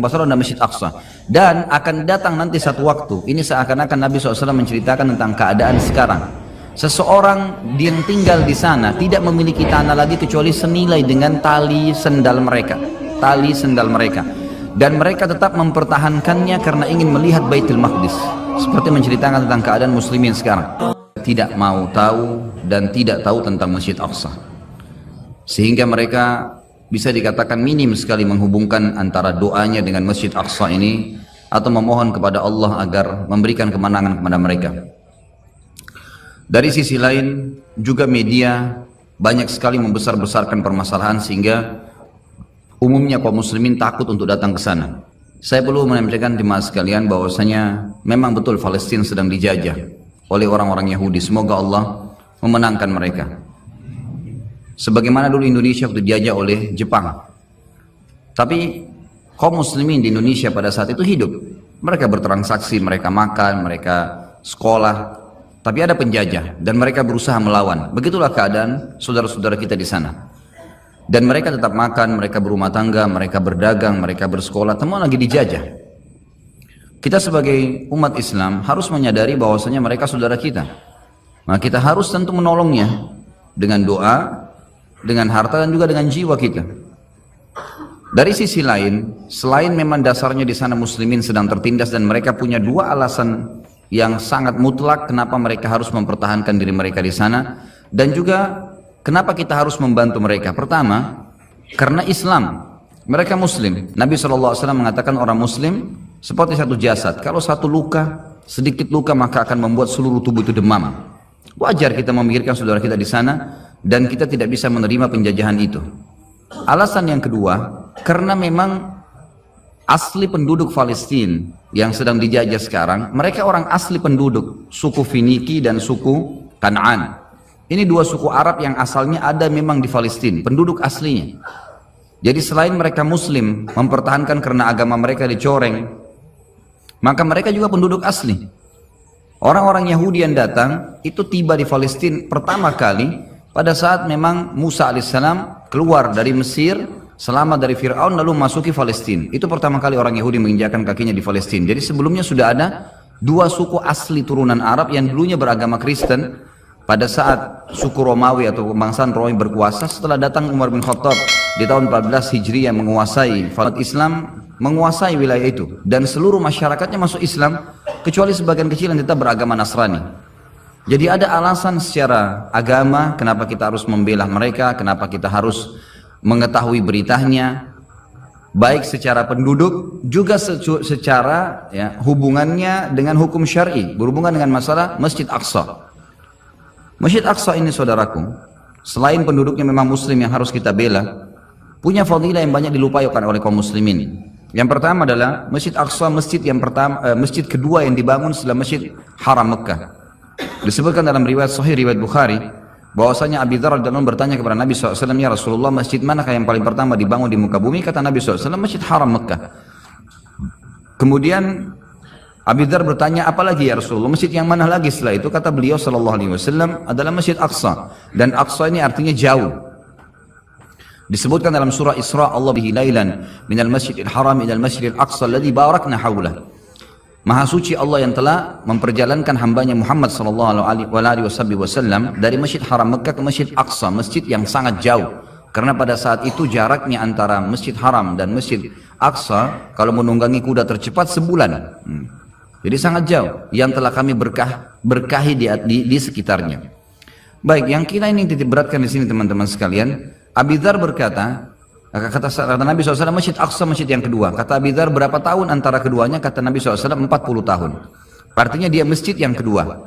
pembasaran dan Masjid Aqsa. Dan akan datang nanti satu waktu, ini seakan-akan Nabi SAW menceritakan tentang keadaan sekarang. Seseorang yang tinggal di sana tidak memiliki tanah lagi kecuali senilai dengan tali sendal mereka. Tali sendal mereka. Dan mereka tetap mempertahankannya karena ingin melihat Baitul Maqdis. Seperti menceritakan tentang keadaan muslimin sekarang. Tidak mau tahu dan tidak tahu tentang Masjid Aqsa. Sehingga mereka bisa dikatakan minim sekali menghubungkan antara doanya dengan Masjid Aqsa ini atau memohon kepada Allah agar memberikan kemenangan kepada mereka. Dari sisi lain juga media banyak sekali membesar-besarkan permasalahan sehingga umumnya kaum muslimin takut untuk datang ke sana. Saya perlu menyampaikan jemaah sekalian bahwasanya memang betul Palestina sedang dijajah oleh orang-orang Yahudi. Semoga Allah memenangkan mereka. Sebagaimana dulu Indonesia waktu dijajah oleh Jepang. Tapi kaum muslimin di Indonesia pada saat itu hidup. Mereka bertransaksi, mereka makan, mereka sekolah. Tapi ada penjajah dan mereka berusaha melawan. Begitulah keadaan saudara-saudara kita di sana. Dan mereka tetap makan, mereka berumah tangga, mereka berdagang, mereka bersekolah, semua lagi dijajah. Kita sebagai umat Islam harus menyadari bahwasanya mereka saudara kita. Nah, kita harus tentu menolongnya dengan doa, dengan harta dan juga dengan jiwa kita. Dari sisi lain, selain memang dasarnya di sana muslimin sedang tertindas dan mereka punya dua alasan yang sangat mutlak kenapa mereka harus mempertahankan diri mereka di sana, dan juga kenapa kita harus membantu mereka. Pertama, karena Islam, mereka muslim. Nabi SAW mengatakan orang muslim seperti satu jasad. Kalau satu luka, sedikit luka maka akan membuat seluruh tubuh itu demam. Wajar kita memikirkan saudara kita di sana dan kita tidak bisa menerima penjajahan itu. Alasan yang kedua, karena memang asli penduduk Palestina yang sedang dijajah sekarang, mereka orang asli penduduk suku Finiki dan suku Kan'an. Ini dua suku Arab yang asalnya ada memang di Palestina, penduduk aslinya. Jadi selain mereka muslim mempertahankan karena agama mereka dicoreng, maka mereka juga penduduk asli. Orang-orang Yahudi yang datang itu tiba di Palestina pertama kali pada saat memang Musa alaihissalam keluar dari Mesir, selamat dari Fir'aun lalu masuki Palestina. Itu pertama kali orang Yahudi menginjakkan kakinya di Palestina. Jadi sebelumnya sudah ada dua suku asli turunan Arab yang dulunya beragama Kristen. Pada saat suku Romawi atau kebangsaan Romawi berkuasa, setelah datang Umar bin Khattab di tahun 14 Hijriah menguasai, Islam menguasai wilayah itu dan seluruh masyarakatnya masuk Islam kecuali sebagian kecil yang tetap beragama Nasrani. Jadi ada alasan secara agama kenapa kita harus membela mereka, kenapa kita harus mengetahui beritanya, baik secara penduduk juga secara hubungannya dengan hukum syar'i, berhubungan dengan masalah Masjid Aqsa. Masjid Aqsa ini saudaraku, selain penduduknya memang muslim yang harus kita bela, punya fadilah yang banyak dilupakan oleh kaum muslimin. Yang pertama adalah Masjid Aqsa, masjid kedua yang dibangun setelah Masjid Haram Mekah. Disebutkan dalam riwayat Sahih riwayat Bukhari bahwasanya Abi Dzar radhiyallahu anhu bertanya kepada Nabi SAW, ya Rasulullah, masjid manakah yang paling pertama dibangun di muka bumi? Kata Nabi SAW, Masjid Haram Mekah. Kemudian Abi Dzar bertanya, apalagi ya Rasulullah, masjid yang mana lagi setelah itu? Kata beliau SAW adalah Masjid Aqsa. Dan Aqsa ini artinya jauh. Disebutkan dalam surah Isra, Allah bihi lailan minal masjidil haram ilal masjidil aqsa alladhi barakna hawlah. Maha suci Allah yang telah memperjalankan hambanya Muhammad SAW dari Masjid Haram Mekah ke Masjid Aqsa, masjid yang sangat jauh. Karena pada saat itu jaraknya antara Masjid Haram dan Masjid Aqsa kalau menunggangi kuda tercepat sebulan. Jadi sangat jauh yang telah kami berkahi di sekitarnya. Baik, yang kita ini titik beratkan di sini teman-teman sekalian. Abi Dzar berkata, kata Nabi SAW, Masjid Aqsa masjid yang kedua. Kata Abi Dzar, berapa tahun antara keduanya? Kata Nabi SAW, 40 tahun. Artinya dia masjid yang kedua.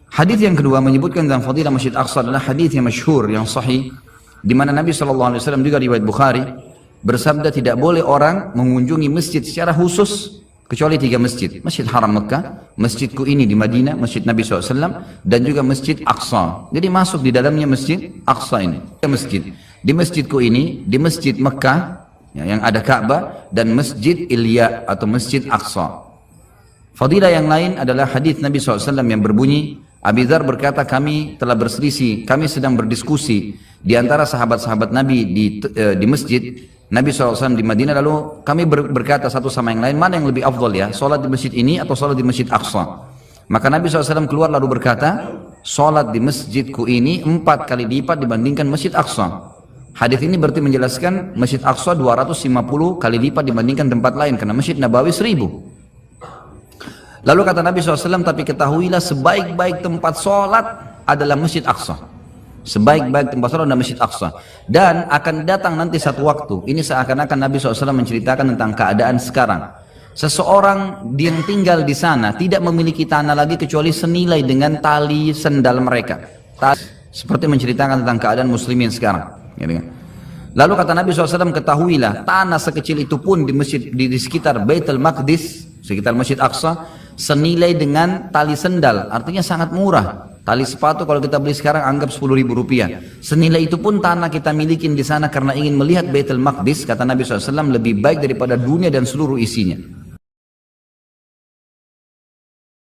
Hadis yang kedua menyebutkan dalam fadilah Masjid Aqsa adalah hadis yang masyhur, yang sahih, di mana Nabi SAW juga riwayat Bukhari bersabda, tidak boleh orang mengunjungi masjid secara khusus kecuali 3 masjid. Masjid Haram Mekah, masjidku ini di Madinah, masjid Nabi SAW, dan juga Masjid Aqsa. Jadi masuk di dalamnya Masjid Aqsa ini. Masjid. Di masjidku ini, di Masjid Mekah, yang ada Ka'bah, dan Masjid Ilya atau Masjid Aqsa. Fadilah yang lain adalah hadis Nabi SAW yang berbunyi, Abi Dzar berkata, kami telah berselisih, kami sedang berdiskusi di antara sahabat-sahabat Nabi di masjid, Nabi SAW di Madinah, lalu kami berkata satu sama yang lain, mana yang lebih afdal ya, sholat di masjid ini atau sholat di masjid Aqsa? Maka Nabi SAW keluar lalu berkata, sholat di masjidku ini 4 kali lipat dibandingkan masjid Aqsa. Hadis ini berarti menjelaskan masjid Aqsa 250 kali lipat dibandingkan tempat lain, karena masjid Nabawi 1000. Lalu kata Nabi SAW, tapi ketahuilah sebaik-baik tempat sholat adalah masjid Aqsa. Sebaik-baik tempat sholat adalah masjid Aqsa. Dan akan datang nanti satu waktu, ini seakan-akan Nabi SAW menceritakan tentang keadaan sekarang. Seseorang yang tinggal di sana tidak memiliki tanah lagi kecuali senilai dengan tali sendal mereka. Seperti menceritakan tentang keadaan muslimin sekarang. Lalu kata Nabi SAW, ketahuilah tanah sekecil itu pun di masjid di sekitar Baitul Maqdis, sekitar masjid Aqsa, senilai dengan tali sendal. Artinya sangat murah. Tali sepatu kalau kita beli sekarang anggap 10.000 rupiah. Senilai itu pun tanah kita milikin di sana karena ingin melihat Baitul Maqdis, kata Nabi SAW, lebih baik daripada dunia dan seluruh isinya.